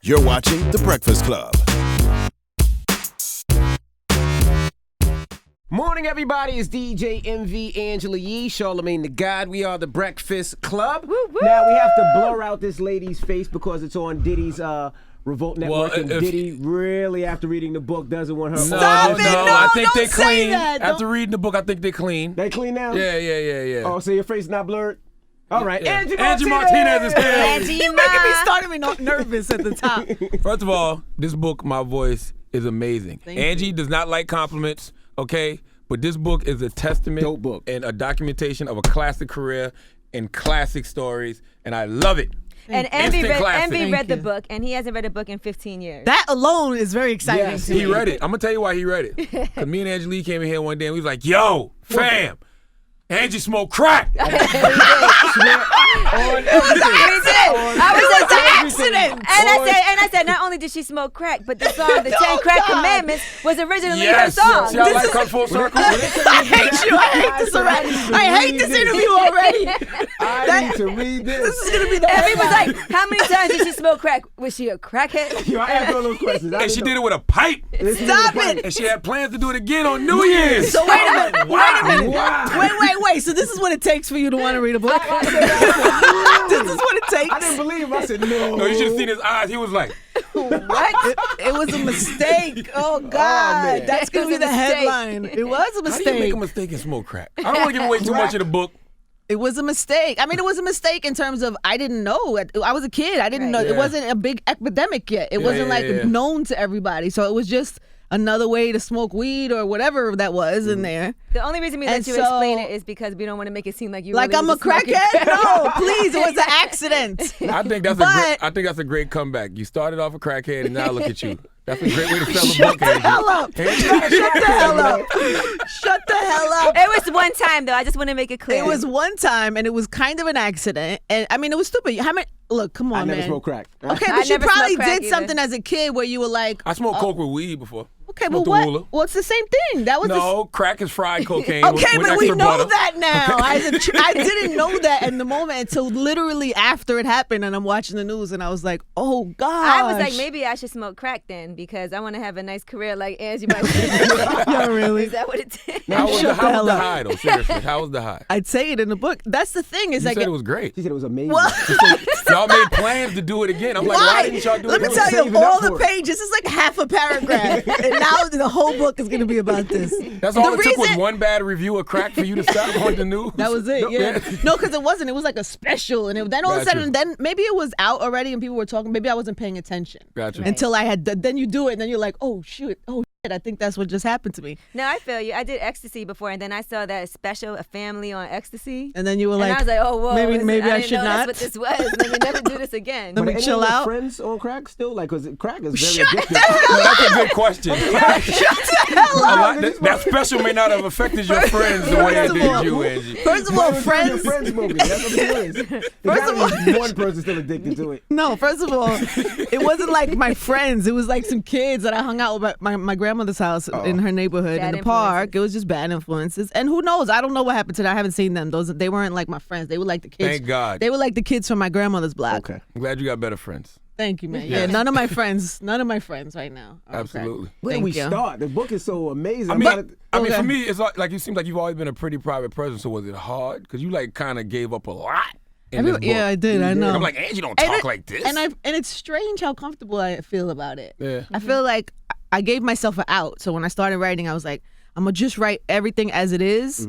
You're watching The Breakfast Club. Morning, everybody. It's DJ MV, Angela Yee, Charlamagne the God. We are The Breakfast Club. Woo, woo. Now, we have to blur out this lady's face because it's on Diddy's Revolt Network, and Diddy really, after reading the book, doesn't want her. Stop it! No, I think don't they clean. say that. After reading the book, I think they clean. They clean now? Yeah. Oh, so your face is not blurred? All right, Yeah. Angie Martinez is here. Angie, you making me starting me nervous at the top. First of all, this book, my voice, is amazing. Thank Angie you. does not like compliments, okay? But this book is a testament Dope book. and a documentation of a classic career and classic stories, and I love it. And Envy Instant classic. read Thank the you. book, and he hasn't read a book in 15 years. That alone is very exciting Yes. to me. He read it. I'm going to tell you why he read it. Because me and Angelique came in here one day, and we was like, yo, fam, Angie smoked crack. on everything. I was like, accident. And I said, not only did she smoke crack, but the song, The 10 Crack Commandments, was originally her song. See how life comes full circle? I hate you. I hate this already. I hate this interview already. I need to read this. This is gonna be the And he end. was like, how many times did she smoke crack? Was she a crackhead? Yo, I asked all those questions. And she did it with a pipe. Stop it. And she had plans to do it again on New Year's. So wait a minute. Wow. Wait a minute. Wow. Wait. So this is what it takes for you to want to read a book? This is what it takes. I didn't believe him. I said, no. No, you should have seen his eyes. He was like, What? It was a mistake. Oh God, man. that's gonna It be was the a mistake. headline. It was a how do you make mistake. a mistake and smoke crack? I don't want to give away too much of the book. It was a mistake. I mean, it was a mistake in terms of I didn't know. I was a kid. I didn't know. Yeah. It wasn't a big epidemic yet. It wasn't known to everybody. So it was just another way to smoke weed or whatever that was in there. The only reason we And let you so- explain it is because we don't want to make it seem like you Like really I'm a was smoking crackhead? crack. No, please. It was an accident. I think that's a great comeback. You started off a crackhead, and now look at you. That's a great way to sell a book, Shut the hell up. Angie. Shut the hell up. Shut the hell up. It was one time, though. I just want to make it clear. It was one time, and it was kind of an accident. And I mean, it was stupid. How many? Look, come on, I never man. smoked crack. Okay, I but you never probably smoked crack did either. something as a kid where you were like, I smoked coke with weed before. okay, but Smoked the what? Wooler. Well, it's the same thing. That was No, crack is fried cocaine. Okay, with but we extra know butter. that now. I didn't know that in the moment until literally after it happened, and I'm watching the news, and I was like, oh God. I was like, maybe I should smoke crack then because I want to have a nice career like Angie Martinez. Yeah, really. Is that what it is? How was Shut the the hell up. high, though? Seriously, how was the high? I'd say it in the book. That's the thing. Is You like said it was great. She said it was amazing. Well, Y'all made plans to do it again. I'm like, why didn't y'all do Let it? me tell Saving you, up all for the it. pages. It's like half a paragraph, and now the whole book is going to be about this. That's all The it took was reason- one bad review of crack for you to stop on the news. That was it, yeah. No, because it wasn't. It was like a special, and then all of a Gotcha. sudden, then maybe it was out already, and people were talking. Maybe I wasn't paying attention Gotcha. until I had. Then you do it, and then you're like, oh shoot, oh shit, I think that's what just happened to me. No, I feel you. I did ecstasy before, and then I saw that special, A Family on Ecstasy. And then you were And like, I was like, oh, whoa. maybe I didn't should know not. That's what this was. Let me never do this again. Let But me any chill of your out. friends on crack still? Like, because crack is very Shut addictive. No, that's a good question. up. That special may not have affected your friends the way it did you, Angie. First of all, Your friends. friends smoking. That's what it is. First of all- one person still addicted to it. No, first of all, it wasn't like my friends. It was like some kids that I hung out with at my grandmother's house in her neighborhood Bad in the park. influences. It was just bad influences. And who knows? I don't know what happened to them. I haven't seen them. They weren't like my friends. They were like the kids. Thank God. They were like the kids from my grandmother's block. Okay. I'm glad you got better friends. Thank you, man. Yes. Yeah, none of my friends right now. are on crack. Absolutely. Where do Thank we you. start? The book is so amazing. I mean, Okay. for me, it's like you seem like you've always been a pretty private person. So was it hard? Because you like kind of gave up a lot in this book. Yeah, I did. I know. I'm like, Angie don't And talk it- like this. And it's strange how comfortable I feel about it. Yeah. I feel like I gave myself an out. So when I started writing, I was like, I'm gonna just write everything as it is.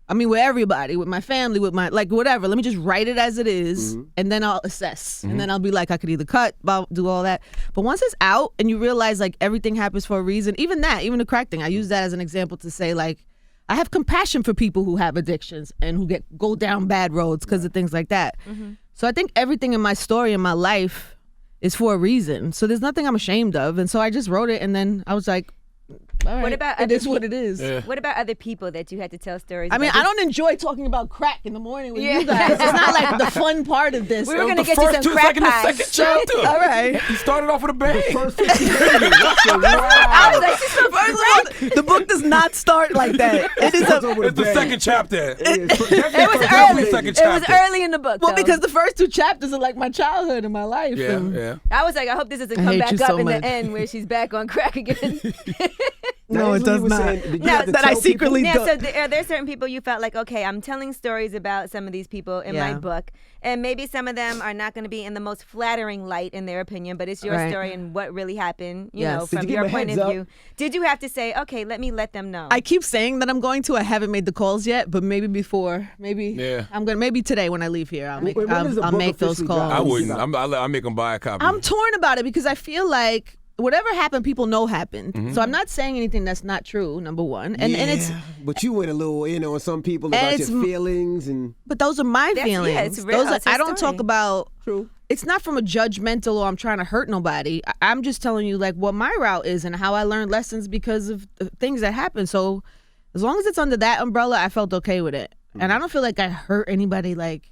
I mean, with everybody, with my family, with my, like, whatever. Let me just write it as it is, and then I'll assess. And then I'll be like, I could either cut, do all that. But once it's out and you realize, like, everything happens for a reason, even the crack thing, I use that as an example to say, like, I have compassion for people who have addictions and who go down bad roads because of things like that. So I think everything in my story, in my life, is for a reason. So there's nothing I'm ashamed of. And so I just wrote it, and then I was like, all right. What about it is what it is. Yeah. What about other people that you had to tell stories? I mean, about? I don't enjoy talking about crack in the morning with you guys. It's not like the fun part of this. We were gonna The get you first some two, crack second, the pies. second chapter. All right. He started off with a bang. First 15 pages. That's a wow. I was like, she's from First of all, the book does not start like that. It is Starts a, over with It's the bang. second chapter. It was Definitely early. second It was chapter. early in the book. well, though. because the first 2 chapters are like my childhood and my life. Yeah, and yeah. I was like, I hope this doesn't I come hate back you up so in much. the end where she's back on crack again. No, it does not. That I secretly Yeah, don't. so are there certain people you felt like, okay, I'm telling stories about some of these people in my Yeah. book, and maybe some of them are not going to be in the most flattering light in their opinion, but it's your Right. story and what really happened, you Yes. know, Did from you give your them a point heads of up? view. Did you have to say, okay, let me let them know? I keep saying that I'm going to. I haven't made the calls yet, but maybe before. Maybe Yeah. I'm gonna. Maybe today when I leave here, I'll make. Wait, when does the I'll book make those officially calls. drop? I wouldn't. I'll make them buy a copy. I'm torn about it because I feel like whatever happened, people know happened. Mm-hmm. So I'm not saying anything that's not true. Number one, and it's But you went a little in on some people And about it's your feelings and. but those are my That's- yeah, feelings. it's real. Those are, It's a I don't story. talk about. True. It's not from a judgmental or I'm trying to hurt nobody. I'm just telling you like what my route is and how I learned lessons because of the things that happened. So as long as it's under that umbrella, I felt okay with it. And I don't feel like I hurt anybody, like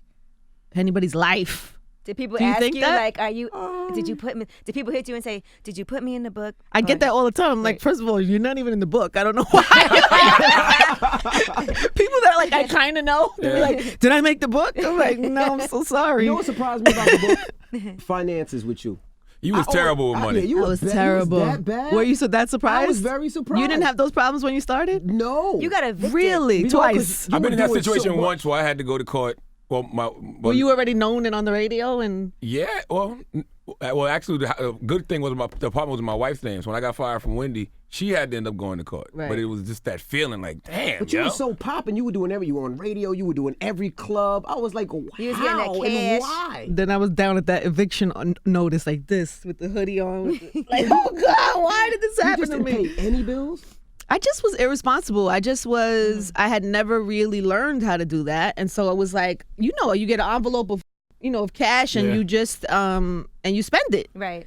anybody's life. Did people Do you ask think you that? like, are you? Did you put me? Did people hit you and say, did you put me in the book? I get Or- that all the time. I'm like, first of all, you're not even in the book. I don't know why. People that like I kind of know. They're like, did I make the book? I'm like, no, I'm so sorry. You know what surprised me about the book? Finances with you. You was terrible with money. Yeah, you I were was bad. terrible. You was that bad? Were you so that surprised? I was very surprised. You didn't have those problems when you started? No. You got evicted. Really? You know, 'cause Twice? you I've been in were that doing situation so much. once where I had to go to court. Well, Were you already known and on the radio? And Yeah, well, actually, the good thing was the apartment was in my wife's name. So when I got fired from Wendy, she had to end up going to court. Right. But it was just that feeling like, damn, But you yo. were so popping. You were doing every. You were on radio. You were doing every club. I was like, wow. You was getting that and cash. why? then I was down at that eviction notice like this with the hoodie on. Like, oh God, why did this You happen just to didn't me? pay any bills. I just was irresponsible. I just was, I had never really learned how to do that. And so it was like, you know, you get an envelope of, of cash and Yeah. you just, and you spend it. Right.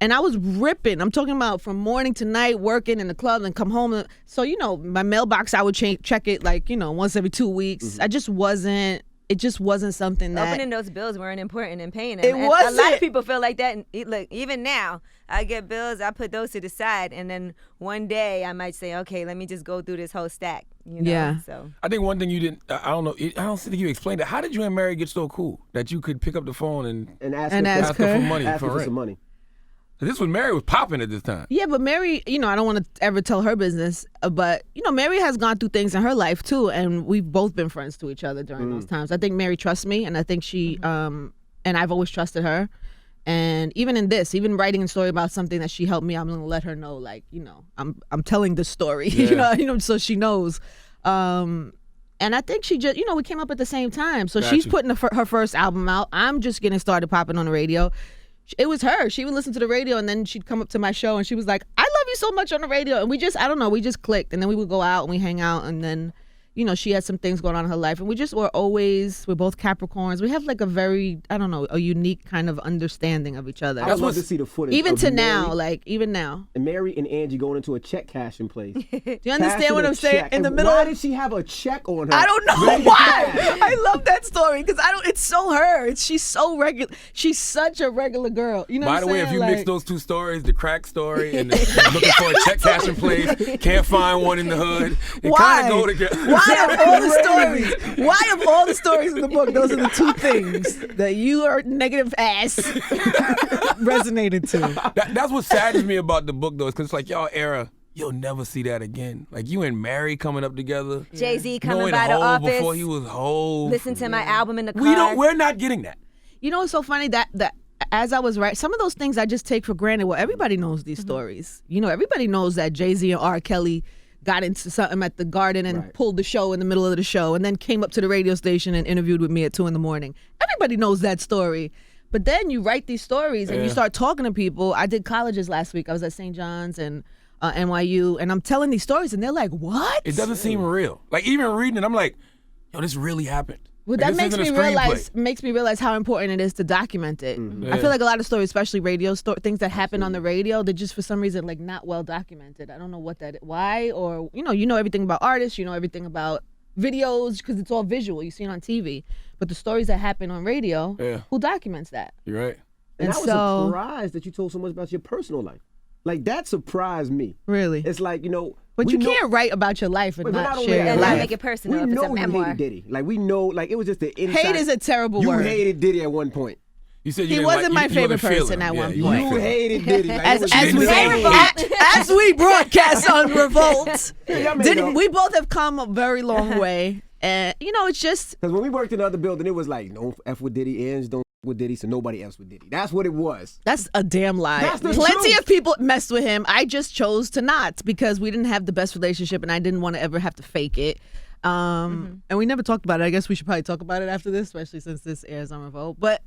And I was ripping. I'm talking about from morning to night, working in the club and come home. So, my mailbox, I would check it like, once every 2 weeks. I just wasn't, it just wasn't something that. Opening those bills weren't important and paying them. It And a lot wasn't. of people feel like that. And look, even now, I get bills, I put those to the side, and then one day I might say, okay, let me just go through this whole stack. Yeah. So I think one thing you didn't, I don't know, I don't think you explained it. How did you and Mary get so cool that you could pick up the phone and And And ask ask her her her. for money Ask for her for rent? some money. This was Mary was popping at this time. Yeah, but Mary, I don't want to ever tell her business, but Mary has gone through things in her life too, and we've both been friends to each other during those times. I think Mary trusts me, and I think she, and I've always trusted her. And even in this, even writing a story about something that she helped me, I'm gonna let her know, like, I'm telling this story, Yeah. so she knows. And I think she just, we came up at the same time, so Got she's you. putting her first album out. I'm just getting started popping on the radio. It was her. She would listen to the radio and then she'd come up to my show and she was like, I love you so much on the radio. And we just, I don't know, we just clicked. And then we would go out and we hang out. And then, she had some things going on in her life. And we just we're both Capricorns. We have like a very, I don't know, a unique kind of understanding of each other. I would love to see the footage. Even of to Mary, now, like even now. And Mary and Angie going into a check cashing place. Do you Cashing understand what a I'm saying? check. In the And middle Why of, did she have a check on her? I don't know ready to why. cash? I love that story because it's so her. She's so regular. She's such a regular girl. You know By what the I'm way, saying? if you Like, mix those two stories, the crack story and the looking for a check cashing place, can't find one in the hood, it Why? kind of go together. Why of all the stories? Why of all the stories in the book, those are the two things that you are negative ass resonated to. That's what saddens me about the book, though, is because it's like, y'all era, you'll never see that again. Like, you and Mary coming up together. JayZ coming knowing by the Hov office, before he was Hov. listen to my album in the car. We're not getting that. You know, it's so funny that as I was writing, some of those things I just take for granted. Well, everybody knows these stories. Everybody knows that JayZ and R. Kelly got into something at the Garden and pulled the show in the middle of the show and then came up to the radio station and interviewed with me at 2 a.m. Everybody knows that story. But then you write these stories and you start talking to people. I did colleges last week. I was at St. John's and NYU, and I'm telling these stories and they're like, what? It doesn't seem real. Like, even reading it, I'm like, yo, this really happened. Well, that makes me realize how important it is to document it. Yeah. I feel like a lot of stories, especially radio things that happen on the radio, they're just for some reason like not well documented. I don't know why, or you know everything about artists, you know everything about videos because it's all visual. You see it on TV, but the stories that happen on radio, who documents that? You're right. And I was surprised that you told so much about your personal life. Like that surprised me. Really? It's like but you can't write about your life and not share your and life. not make it personal. We if it's know a you memoir. hated Diddy. Like we know, like it was just the inside. Hate is a terrible you word. You hated Diddy at one point. You said he wasn't my favorite person at one point. You hated Diddy. Like, as we broadcast on Revolt, we both have come a very long way. And it's just because when we worked in the other building, it was like don't F with Diddy, Ange don't F with Diddy, so nobody else with Diddy. That's what it was. That's a damn lie. That's the Plenty truth. of people messed with him. I just chose to not because we didn't have the best relationship, and I didn't want to ever have to fake it. And we never talked about it. I guess we should probably talk about it after this, especially since this airs on Revolt. But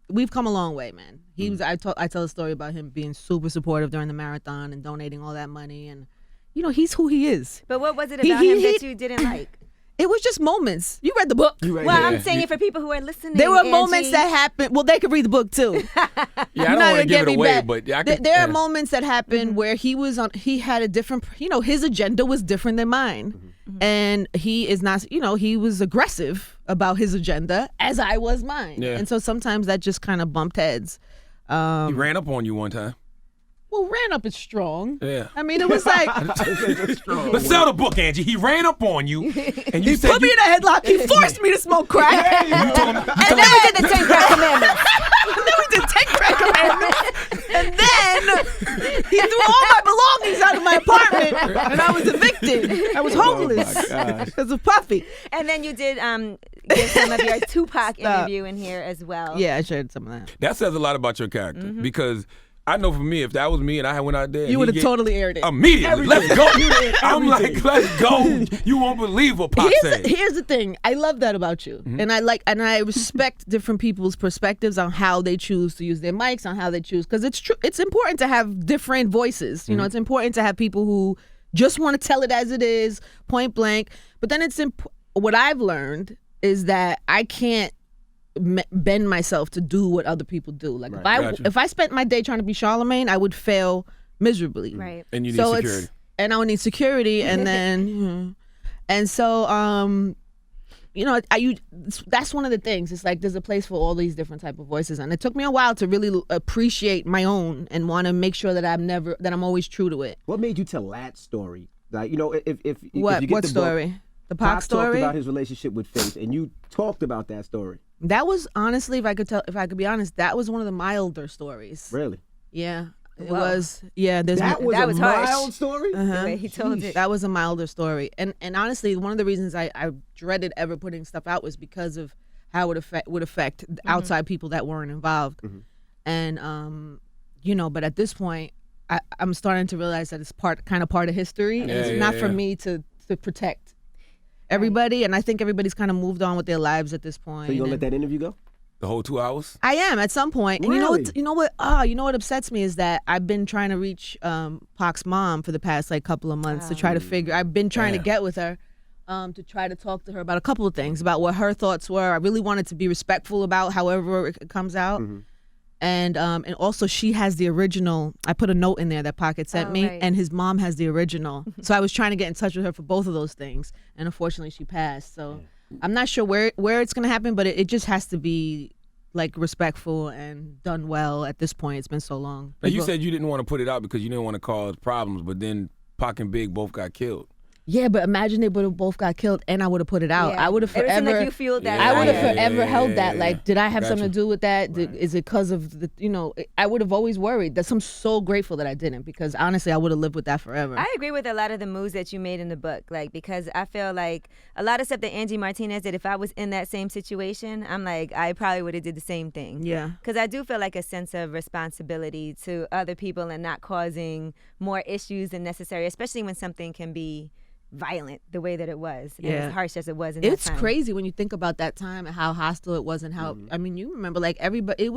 we've come a long way, man. I tell a story about him being super supportive during the marathon and donating all that money, and he's who he is. But what was it about him that you didn't like? It was just moments. You read the book. I'm saying it for people who are listening. There were moments that happened. Well, they could read the book too. I don't want to give it away, but there are moments that happened where he had a different. His agenda was different than mine, and he is not. He was aggressive about his agenda, as I was mine, and so sometimes that just kind of bumped heads. He ran up on you one time. Well, ran up is strong. Yeah. I mean, it was like... Let's sell the book, Angie. He ran up on you, and you said... He put me in a headlock. He forced me to smoke crack. And then we did the 10 crack commandments. And then he threw all my belongings out of my apartment, and I was evicted. I was homeless because of Puffy. And then you did give some of your Tupac interview in here as well. Yeah, I shared some of that. That says a lot about your character, because... I know for me, if that was me and I went out there, you would have totally aired it immediately. Let's go. I'm like, let's go. You won't believe what Pop said. Here's the thing. I love that about you, and I respect different people's perspectives on how they choose to use their mics, on how they choose, because it's true. It's important to have different voices. It's important to have people who just want to tell it as it is, point blank. But then what I've learned is that I can't bend myself to do what other people do. Like if I spent my day trying to be Charlemagne, I would fail miserably. Right. And you need security. And I would need security, and then and so that's one of the things. It's like there's a place for all these different type of voices, and it took me a while to really appreciate my own and want to make sure that I'm always true to it. What made you tell that story? Like if you what get the story? Book, The Pac story. Talked about his relationship with Faith, and you talked about that story. That was honestly, if I could be honest, that was one of the milder stories. Really? Yeah, it was. Yeah, that was a mild story. The way he told it. That was a milder story, and honestly, one of the reasons I dreaded ever putting stuff out was because of how it would affect outside people that weren't involved, and but at this point, I'm starting to realize that it's part of history, and it's not for me to protect everybody, and I think everybody's kind of moved on with their lives at this point. So you gonna let that interview go? The whole 2 hours? I am at some point. And really? you know what upsets me is that I've been trying to reach Pac's mom for the past couple of months to try to figure. I've been trying to get with her to try to talk to her about a couple of things, about what her thoughts were. I really wanted to be respectful about however it comes out. And also she has the original. I put a note in there that Pac had sent me, right. and his mom has the original. So I was trying to get in touch with her for both of those things, and unfortunately she passed. So I'm not sure where it's gonna happen, but it just has to be respectful and done well at this point. It's been so long. Now, you said you didn't want to put it out because you didn't want to cause problems, but then Pac and Big both got killed. Yeah, but imagine they would have both got killed and I would have put it out. Yeah. I would have It seemed forever. like you fueled that. I would have fire. forever held that. Yeah. Like, did I have Gotcha. something to do with that? Is it because of the? I would have always worried. That's I'm so grateful that I didn't, because honestly, I would have lived with that forever. I agree with a lot of the moves that you made in the book, because I feel like a lot of stuff that Angie Martinez did, if I was in that same situation, I'm like, I probably would have did the same thing. Yeah. Because I do feel like a sense of responsibility to other people and not causing more issues than necessary, especially when something can be violent the way that it was, and as harsh as it was in that It's time. crazy when you think about that time and how hostile it was, and how I mean, you remember everybody.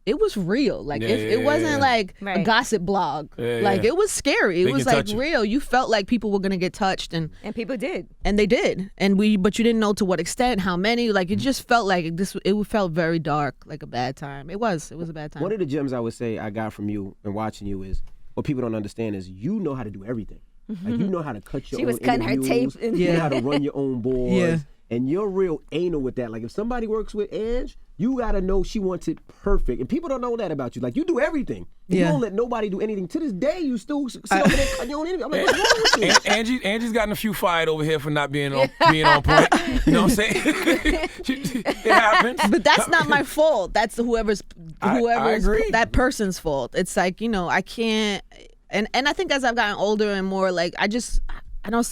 it was real. Like it wasn't like a gossip blog. Like it was scary. It was like real. You felt like people were gonna get touched, and people did, and they did, but you didn't know to what extent, how many. Like it just felt like this. It felt very dark, like a bad time. It was a bad time. One of the gems I would say I got from you and watching you is what people don't understand is you know how to do everything. Like you know how to cut your own interviews. She was cutting her tape. You know how to run your own boards. Yeah. And you're real anal with that. Like if somebody works with Ange, you gotta know she wants it perfect. And people don't know that about you. Like you do everything. You don't let nobody do anything. To this day, you still sit over there and cut your own interview. I'm like, what's wrong with you? Angie's gotten a few fired over here for not being on point. You know what I'm saying? It happens. But that's not my fault. That's whoever's that person's fault. It's like, I can't. And I think as I've gotten older and more, like I just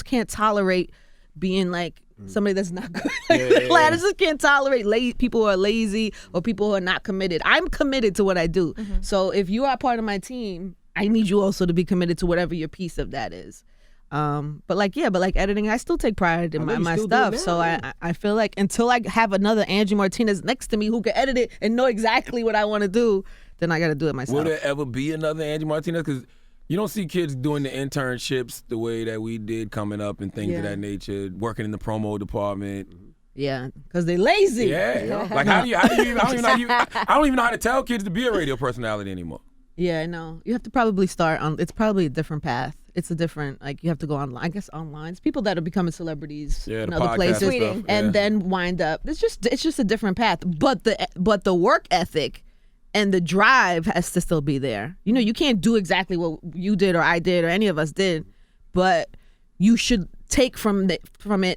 can't tolerate being like somebody that's not good. I just can't tolerate people who are lazy or people who are not committed. I'm committed to what I do. So if you are part of my team, I need you also to be committed to whatever your piece of that is. But like editing, I still take pride in my stuff. So I feel like until I have another Angie Martinez next to me who can edit it and know exactly what I want to do, then I got to do it myself. Will there ever be another Angie Martinez? Because you don't see kids doing the internships the way that we did coming up and things of that nature, working in the promo department. Yeah, because they lazy. Yeah. Like how do you even, I don't even know how to tell kids to be a radio personality anymore. Yeah, I know. You have to probably start on, it's probably a different path. It's a different, like you have to go online. I guess online. It's people that are becoming celebrities in other places and then wind up. It's just a different path. But the work ethic and the drive has to still be there. You can't do exactly what you did or I did or any of us did, but you should take from it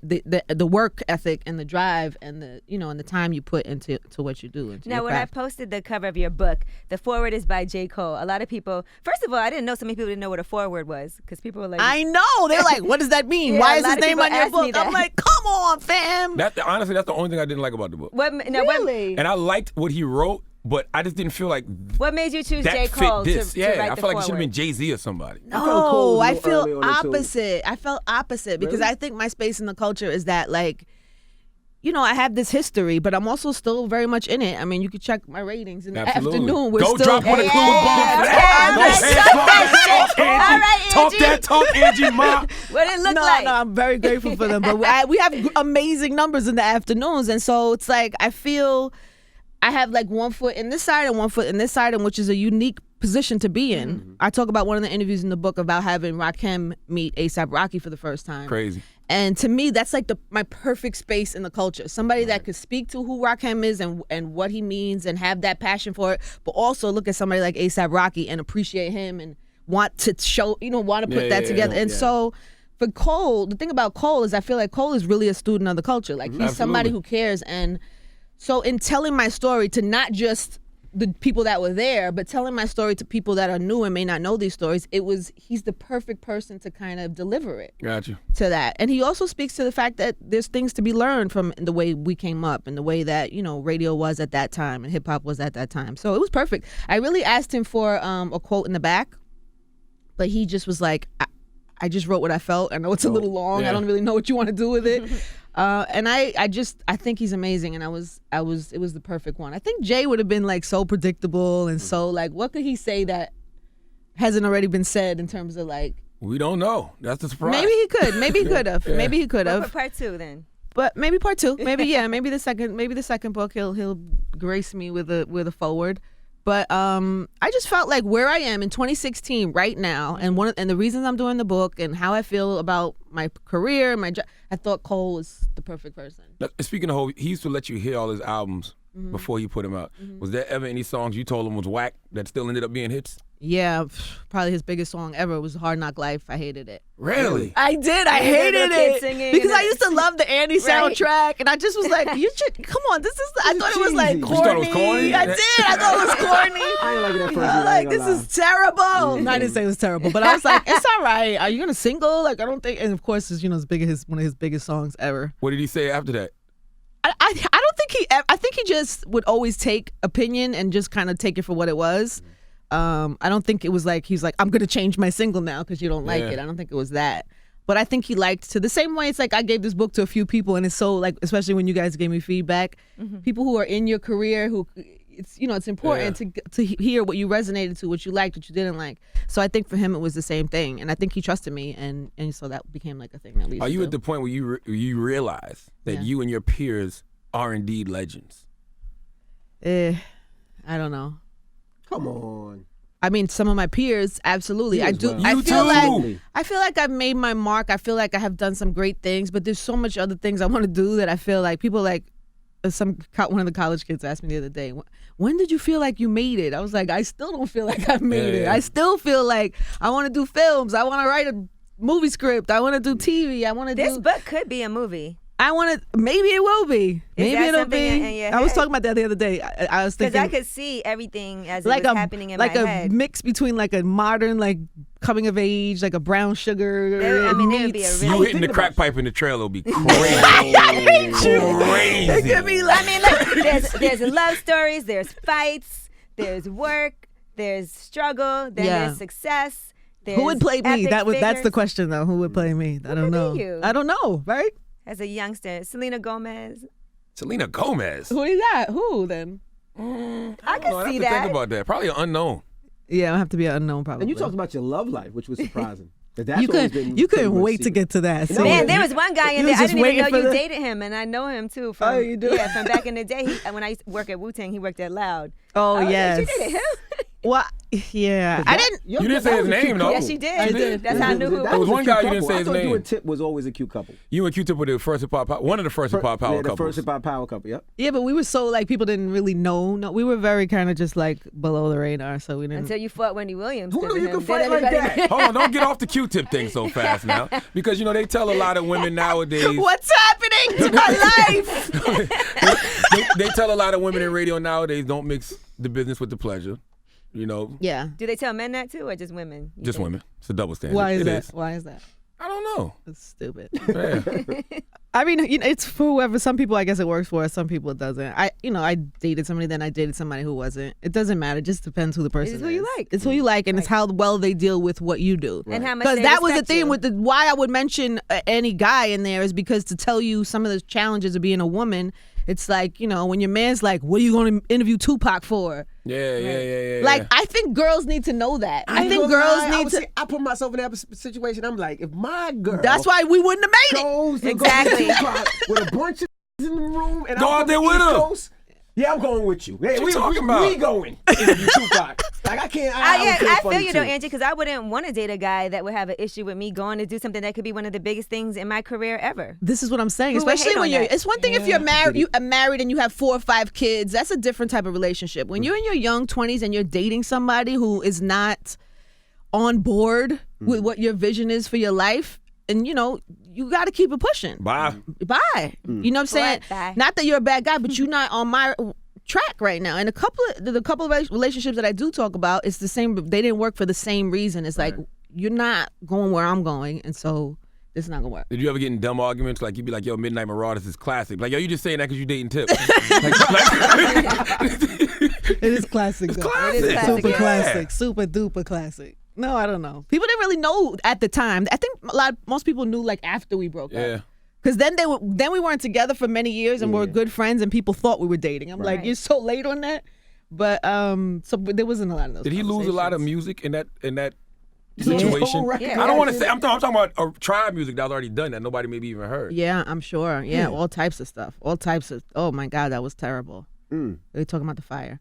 the work ethic and the drive and the time you put into what you do. Now, when I posted the cover of your book, the foreword is by J. Cole. A lot of people, first of all, I didn't know so many people didn't know what a foreword was because people were like, I know. They're like, what does that mean? Why is his name on your book? I'm like, come on, fam. Honestly, that's the only thing I didn't like about the book. Really? And I liked what he wrote. But I just didn't feel like what made you choose that J. Cole fit this. to write I the feel like it should have been foreword? JayZ or somebody. No, I feel opposite. I felt opposite because I think my space in the culture is that like, I have this history, but I'm also still very much in it. I mean, you can check my ratings in the afternoon. We're Go still drop one of Clues bomb for that. Talk that talk, Angie Ma. What did it look like? No, I'm very grateful for them. But we have amazing numbers in the afternoons, and so it's like I feel I have like one foot in this side and one foot in this side, and which is a unique position to be in. I talk about one of the interviews in the book about having Rakim meet A$AP Rocky for the first time. Crazy. And to me, that's like my perfect space in the culture. Somebody that could speak to who Rakim is and what he means and have that passion for it, but also look at somebody like A$AP Rocky and appreciate him and want to show, want to put that together. And so for Cole, the thing about Cole is I feel like Cole is really a student of the culture. Like he's somebody who cares. And so in telling my story to not just the people that were there, but telling my story to people that are new and may not know these stories, he's the perfect person to kind of deliver it. Gotcha. To that. And he also speaks to the fact that there's things to be learned from the way we came up and the way that, radio was at that time and hip hop was at that time. So it was perfect. I really asked him for a quote in the back, but he just was like, I just wrote what I felt. I know it's a little long. Yeah. I don't really know what you want to do with it. And I think he's amazing, and it was the perfect one. I think Jay would have been like so predictable and so like, what could he say that hasn't already been said in terms of like? We don't know. That's the surprise. Maybe he could. Maybe he could have. Maybe he could have. But for part 2 then. But maybe part 2. Maybe maybe the second book he'll grace me with a forward. But I just felt like where I am in 2016 right now, and the reasons I'm doing the book and how I feel about my career, my job, I thought Cole was the perfect person. Now, speaking of Cole, he used to let you hear all his albums before he put them out. Was there ever any songs you told him was whack that still ended up being hits? Yeah, probably his biggest song ever was Hard Knock Life. I hated it. Really? I did. I hated it. Because I used to love the Andy soundtrack, and I just was like, you should, come on, I thought it was like corny. You thought it was corny? I did. I thought it was corny. I didn't like it at first. I was like, this is terrible. No, I didn't say it was terrible, but I was like, it's all right. Are you going to single? Like, I don't think, and of course, it's, one of his biggest songs ever. What did he say after that? I don't think I think he just would always take opinion and just kind of take it for what it was. I don't think it was like he's like, I'm gonna change my single now because you don't like it. I don't think it was that. But I think he liked to the same way it's like I gave this book to a few people, and it's so like, especially when you guys gave me feedback, people who are in your career who it's it's important to hear what you resonated to, what you liked, what you didn't like. So I think for him it was the same thing, and I think he trusted me, and so that became like a thing that we used Are to you do. at the point where you realize that you and your peers are indeed legends? I don't know. Come on. I mean, some of my peers, absolutely. You I as do. well. I feel like I've made my mark. I feel like I have done some great things, but there's so much other things I want to do that I feel like people like. One of the college kids asked me the other day, when did you feel like you made it? I was like, I still don't feel like I've made it. I still feel like I want to do films. I want to write a movie script. I want to do TV. I want to do. This book could be a movie. I want to. Maybe it will be. Maybe it'll be. In your I was head? talking about that the other day. I was thinking Because I could see everything as like it was happening in my head. Like a mix between like a modern like coming of age, like a brown sugar. There would be a You really. hitting the crack pipe in the trailer will be crazy. It could be like. I mean, look, there's love stories, there's fights, there's work, there's struggle, then there's success. Who would play me? That's the figures. question though. Who would play me? I don't could be know. you? I don't know. Right? As a youngster, Selena Gomez. Selena Gomez. Who is that? Who then? I I can have see to that. think about that. Probably an unknown. Yeah, I have to be an unknown probably. And you talked about your love life, which was surprising. That's You always couldn't. been You pretty couldn't much wait to secret. get to that. No, Man, there was one guy in You there. was I just didn't even know waiting you for the- dated him, and I know him too. From, Oh, you do? Yeah, from back in the day. When I used to work at Wu-Tang, he worked at Loud. Oh I was like, yes. you dated him? Well, yeah. I didn't. You didn't say his name, though. Yes, she did. I did. That's how I knew who it There was was. one guy you didn't say his I thought name. you and Tip was always a cute couple. You and Q-Tip were the first hip hop, one of the first hip hop power Yeah, the couples. first hip hop power couple. Yep. Yeah, but we were so like people didn't really know. No, we were very kind of just like below the radar, so we didn't. Until you fought Wendy Williams. Who 'cause knew of you him. could fight Then like everybody- that? Hold on, don't get off the Q-Tip thing so fast now, because they tell a lot of women nowadays. What's happening to my life? they tell a lot of women in radio nowadays, don't mix the business with the pleasure. Yeah. Do they tell men that too, or just women? you Just think? women. It's a double standard. Why is It that? Why is that? I don't know. That's stupid. Yeah. I mean, it's for whoever. Some people, I guess, it works for. Some people, it doesn't. I dated somebody, then I dated somebody who wasn't. It doesn't matter. It just depends who the person is. It's who you like. It's who you like, and it's how well they deal with what you do. And how much Because they that was the respect thing you. with why I would mention any guy in there is because to tell you some of the challenges of being a woman. It's like, when your man's like, what are you going to interview Tupac for? Yeah. Like, I think girls need to know that. I think girls need to. I put myself in that situation. I'm like, if my girl. That's why we wouldn't have made it. goes to Exactly. go to Tupac with a bunch of in the room and Go I'm out there from the with East her. Coast, yeah, I'm going with you. Hey, What you talking about? We going. Interview Tupac. Like I can't. I feel funny you too. though, Angie, because I wouldn't want to date a guy that would have an issue with me going to do something that could be one of the biggest things in my career ever. This is what I'm saying. Who would Especially hate when on you're. that? It's one thing if you're married. You are married and you have 4 or 5 kids. That's a different type of relationship. When you're in your young 20s and you're dating somebody who is not on board with what your vision is for your life, and you got to keep it pushing. Bye. Bye. You know what I'm saying? Bye. Not that you're a bad guy, but you're not on my track right now. And the couple of relationships that I do talk about, it's the same. They didn't work for the same reason. It's like you're not going where I'm going, and so this is not gonna work. Did you ever get in dumb arguments? Like you'd be like, yo, Midnight Marauders is classic. Like, yo, you just saying that because you dating Tip. It is classic. Though. classic. It is classic, Super yeah. classic. Super duper classic. No, I don't know. People didn't really know at the time. I think most people knew like after we broke Yeah. up. Because then we weren't together for many years and were good friends and people thought we were dating. I'm like, you're so late on that. But but there wasn't a lot of those. Did he lose a lot of conversations. music in that situation? Yeah. I don't want to say. I'm talking about tribe music that was already done that nobody maybe even heard. Yeah, I'm sure. Yeah, all types of stuff. All types of. Oh my God, that was terrible. They're talking about the fire.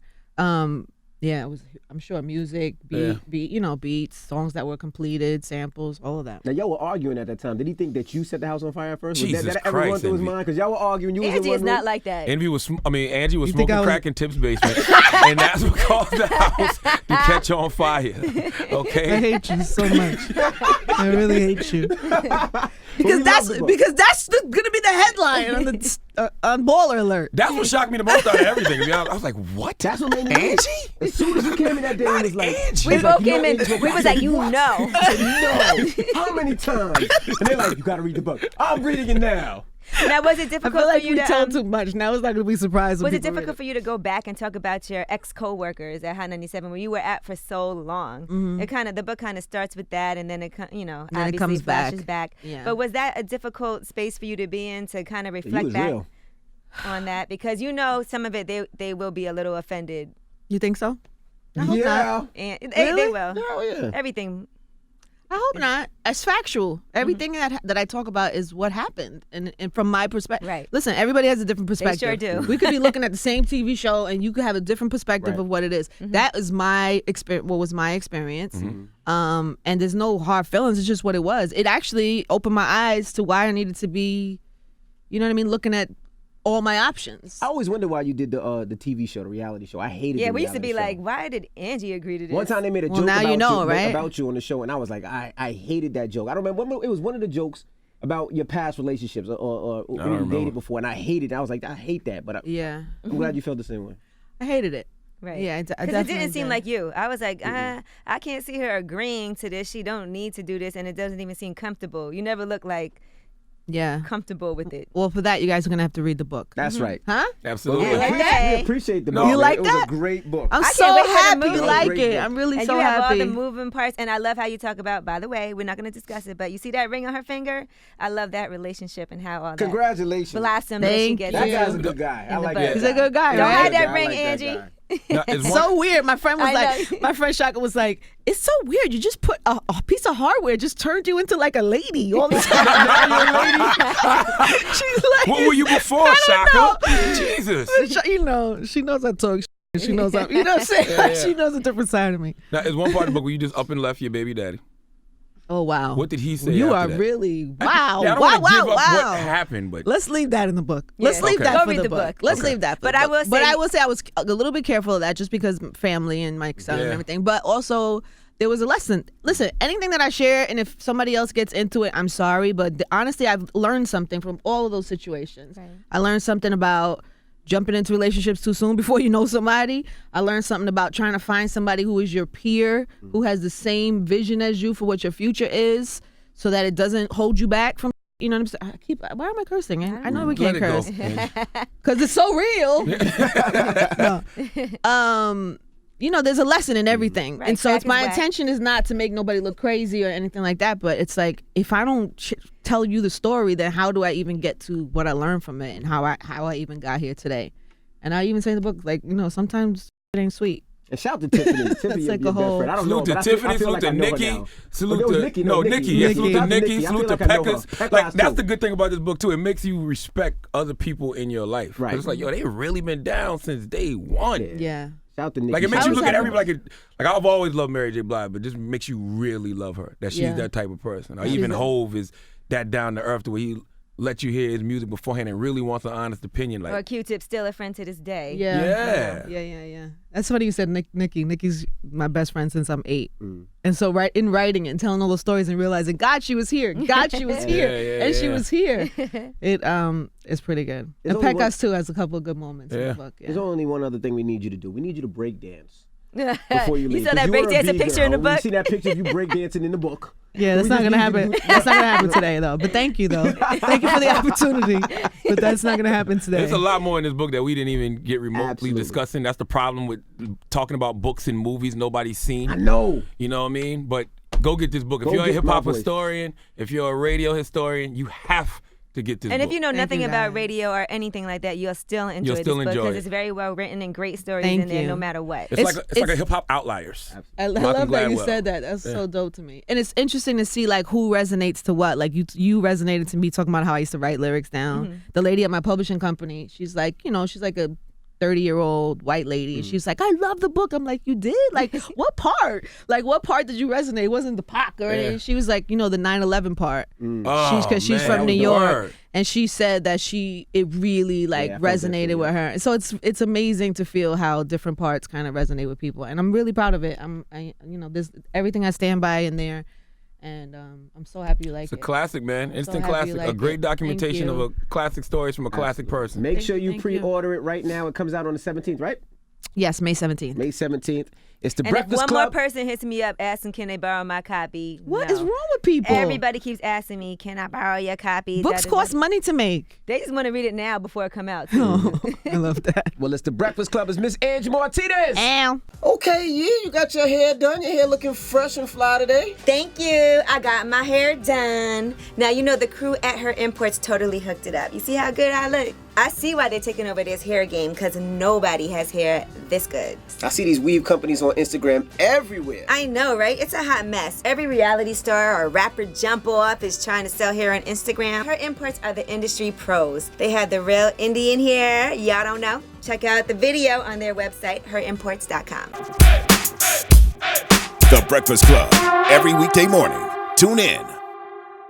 Yeah, it was. I'm sure music, beats, songs that were completed, samples, all of that. Now y'all were arguing at that time. Did he think that you set the house on fire first? Jesus that ever run Christ, through his Envy. mind? Because y'all were arguing. You was Angie in is one not room. like that. Angie was smoking think I was- crack in Tip's basement, and that's what caused the house to catch on fire. I Okay. hate you so much. I really hate you. Because we that's love the book. gonna be the headline on the on Baller Alert. That's what shocked me the most out of everything. To be honest, I was like, what? That's what made me Angie? As soon as he came in that day, he was like, Angie. We he's like, both came in. Angie, We was like, you what? know. I said, no. How many times? And they're like, you got to read the book. I'm reading it now. Now, was it I difficult feel like for you we to? tell too much. Now it's not gonna be surprised. When Was it people read difficult for you to go back and talk about your ex-co-workers at Hot 97 where you were at for so long? The book kind of starts with that, and then it obviously comes flashes back. back. Yeah. But was that a difficult space for you to be in to kind of reflect was back? real. on that because some of it they will be a little offended. You think so? I hope not. And Really? they will. Oh yeah. Everything. I hope not. It's factual. Everything that I talk about is what happened, and from my perspective. Right. Listen, everybody has a different perspective. They sure do. We could be looking at the same TV show, and you could have a different perspective of what it is. That is my experience. What was my experience? And there's no hard feelings. It's just what it was. It actually opened my eyes to why I needed to be, you know what I mean, looking at all my options. I always wondered why you did the TV show, the reality show. I hated Yeah, the we used to reality be show. like, why did Angie agree to this? One time they made a joke now about you know, right? about you on the show, and I was like, I hated that joke. I don't remember. It was one of the jokes about your past relationships or when you dated before, and I hated it. I was like, I hate that, but I'm glad you felt the same way. I hated it. Right. Yeah, because it didn't seem like you. I was like, I can't see her agreeing to this. She don't need to do this, and it doesn't even seem comfortable. You never look like comfortable with it. Well, for that, you guys are going to have to read the book. That's right. Huh? Absolutely. Yeah. We appreciate the book. You like it that? was a great book. I'm I so can't wait for the happy you movie. like Great it. book. I'm really And so you have happy. all the moving parts, and I love how you talk about, by the way, we're not going to discuss it, but you see that ring on her finger? I love that relationship and how all that Congratulations. blossomed that she Thank gets That into. guy's a good guy. I in the like book. that. He's a good guy, Don't right? hide that I ring, like Angie. guy. Now, is one- So weird. My friend was I like, know. my friend Shaka was like, it's so weird. You just put a piece of hardware just turned you into like a lady all the time. She's like, what were you before, Shaka? Jesus. You know, she knows I talk shit. She knows I'm, you know what I'm saying? Yeah, yeah. She knows a different side of me. Now, is one part of the book where you just up and left your baby daddy? Oh, wow. What did he say? You after are that? really, wow. Yeah, I don't wow, want to give wow, up wow. what happened, but Let's leave that in the book. Yeah. Let's leave Okay. that Go for read the the book. book. Let's Okay. leave that for But the I book. will But say- I will say I was a little bit careful of that just because family and my son and everything. But also there was a lesson. Listen, anything that I share, and if somebody else gets into it, I'm sorry. But honestly, I've learned something from all of those situations. Right. I learned something about jumping into relationships too soon before you know somebody. I learned something about trying to find somebody who is your peer, who has the same vision as you for what your future is, so that it doesn't hold you back from, you know what I'm saying? Why am I cursing? I know we let can't it go. curse. Angie. Because it's so real. No. You know, there's a lesson in everything. Right, and so crack it's is my whack. intention is not to make nobody look crazy or anything like that, but it's like, if I don't tell you the story, then how do I even get to what I learned from it and how I even got here today? And I even say in the book, like, you know, sometimes it ain't sweet. And shout out to Tiffany. Tiffany, like your a best whole- friend. I don't know, Salute to but I feel Tiffany, like salute I to know her Nikki, now. salute Oh, it was to Nikki, Nikki. Yeah, Nikki. salute to Shout out to Nikki, Nikki. I salute feel to like I know her. Peckers. Peckers Like that's too. the good thing about this book too. It makes you respect other people in your life. 'Cause Right. It's like, yo, they really been down since day one. Yeah. Shout out to Nikki. Like it makes Shout you out look to at everybody like I've always loved Mary J. Blige, but just makes you really love her. That she's Yeah. that type of person. Or She's even a- Hove is that down to earth to where he let you hear his music beforehand and really wants an honest opinion. Or Like Q-Tip, still a friend to this day. Yeah. Yeah. That's funny you said Nikki. Nikki's my best friend since I'm 8. And so in writing it and telling all those stories and realizing, God, she was here. God, she was here. Yeah, and she yeah. was here. It's pretty good. There's And only Pecos too has a couple of good moments in Yeah. the book. There's only one other thing we need you to do. We need you to break dance you before you leave. saw 'Cause that you were a breakdancing picture in the B-girl. book? We seen that picture of you breakdancing in the book. Yeah, that's We not just gonna need you to happen. do- That's not gonna happen today though. But thank you though. Thank you for the opportunity. But that's not gonna happen today. There's a lot more in this book that we didn't even get remotely Absolutely. discussing. That's the problem with talking about books and movies nobody's seen. I know. You know what I mean? But go get this book. If Go you're a get hip hop my voice. historian, if you're a radio historian, you have to get this And book. if you know Thank nothing you, about guys. radio or anything like that, you'll still enjoy still this book enjoy because it. it's very well written and great stories Thank in there you. no matter what. It's like a it's- hip hop outliers. I Malcolm love that you Gladwell. said that. That's so dope to me. And it's interesting to see like who resonates to what. Like you resonated to me talking about how I used to write lyrics down. The lady at my publishing company, she's like, she's like a 30-year-old white lady. And she's like, I love the book. I'm like, you did? Like, what part? Like, what part did you resonate? It wasn't the Pac or anything. She was like, the 9/11 part. Oh, Because she's man, from that New was York, word. and she said that it really like Yeah, I felt that resonated too, with her. And so it's amazing to feel how different parts kind of resonate with people, and I'm really proud of it. There's everything I stand by in there, and I'm so happy you like It's a it. classic, man. Instant happy you classic. A liked great it. documentation Thank of a classic stories from a classic person. Make sure you thank you. pre-order it right now. It comes out on the 17th, right? Yes, May 17th. May 17th. It's the And if Breakfast one Club. more person hits me up asking, can they borrow my copy? What no. is wrong with people? Everybody keeps asking me, can I borrow your copy? Books Da, da, da. cost money to make. They just want to read it now before it come out. Oh, I love that. Well, it's the Breakfast Club. It's Miss Angie Martinez. Ow. Okay, you got your hair done. Your hair looking fresh and fly today. Thank you. I got my hair done. Now, the crew at Her Imports totally hooked it up. You see how good I look? I see why they're taking over this hair game, because nobody has hair this good. I see these weave companies on Instagram everywhere. I know, right? It's a hot mess. Every reality star or rapper jump off is trying to sell hair on Instagram. Her imports are the industry pros. They have the real Indian hair. Y'all don't know? Check out the video on their website, herimports.com. The Breakfast Club. Every weekday morning. Tune in.